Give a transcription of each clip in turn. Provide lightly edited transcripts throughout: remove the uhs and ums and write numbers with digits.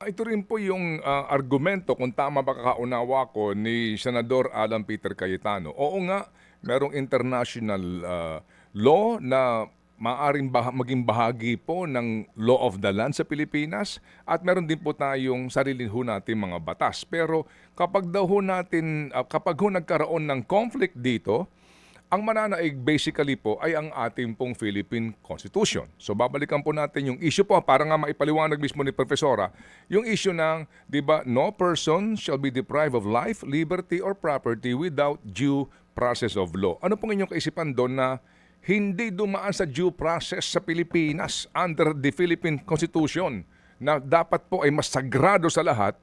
Ito rin po yung, argumento kung tama ba kakaunawa ko ni Senador Alan Peter Cayetano. Oo nga, merong international, law na maaaring maging bahagi po ng law of the land sa Pilipinas at meron din po tayong sarili ho nating mga batas. Pero kapag daw ho natin, kapag ho nagkaroon ng conflict dito, ang mananaig basically po ay ang ating pong Philippine Constitution. So babalikan po natin yung issue po para nga maipaliwanag mismo ni Profesora, yung issue ng, 'di ba, no person shall be deprived of life, liberty or property without due process of law. Ano pong inyong kaisipan doon na hindi dumaan sa due process sa Pilipinas under the Philippine Constitution na dapat po ay mas sagrado sa lahat?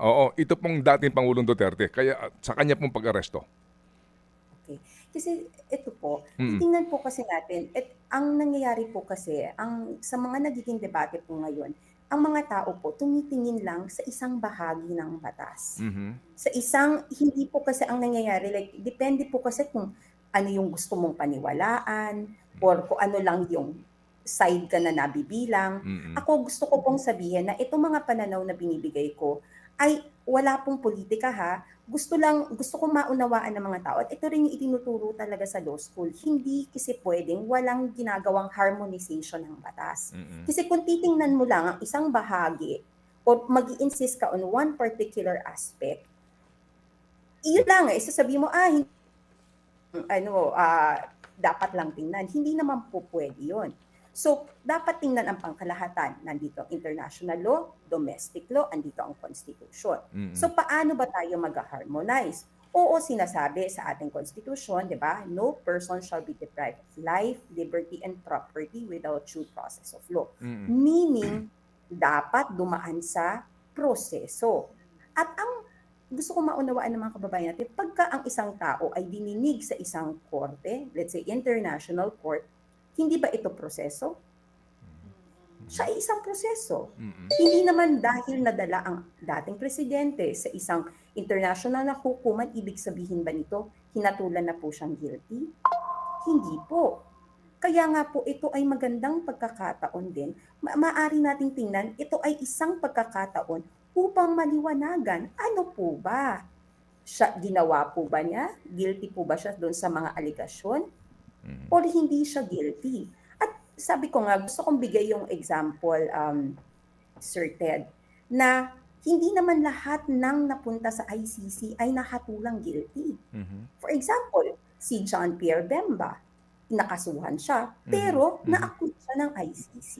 Oo, ito pong dating Pangulong Duterte kaya sa kanya pong pag-aresto. Okay. Kasi ito po, Mm. titingnan po kasi natin ang nangyayari po kasi sa mga nagiging debate po ngayon, ang mga tao po tumitingin lang sa isang bahagi ng batas. Mhm. Sa isang hindi po kasi ang nangyayari, like depende po kasi kung ano yung gusto mong paniwalaan or kung ano lang yung side ka na nabibilang. Mm. Ako gusto ko pong sabihin na itong mga pananaw na binibigay ko ay wala pong politika ha. Gusto kong maunawaan ng mga tao at ito rin yung itinuturo talaga sa law school. Hindi kasi pwedeng walang ginagawang harmonization ng batas. Mm. Kasi kung titingnan mo lang ang isang bahagi o mag-insist ka on one particular aspect, iyon lang eh, sasabihin mo, dapat lang tingnan. Hindi naman po pwede yun. So, dapat tingnan ang pangkalahatan. Nandito ang international law, domestic law, andito ang constitution. Mm. So, paano ba tayo mag-harmonize? Oo, sinasabi sa ating constitution, di ba? No person shall be deprived of life, liberty, and property without due process of law. Mm. Meaning, dapat dumaan sa proseso. At ang gusto ko maunawaan ng mga kababayan natin, pagka ang isang tao ay dininig sa isang korte, let's say international court, hindi ba ito proseso? Siya ay isang proseso. Mm. Hindi naman dahil nadala ang dating presidente sa isang international na hukuman, ibig sabihin ba nito, hinatulan na po siyang guilty? Hindi po. Kaya nga po ito ay magandang pagkakataon din. Maaari nating tingnan, ito ay isang pagkakataon upang maliwanagan. Ano po ba? Ginawa po ba niya? Guilty po ba siya doon sa mga aligasyon? Mm. Or hindi siya guilty? At sabi ko nga, gusto kong bigay yung example, Sir Ted, na hindi naman lahat ng napunta sa ICC ay nakatulang guilty. Mhm. For example, si John Pierre Bemba, nakasuhan siya, Mhm. pero Mhm. na-acquit siya ng ICC.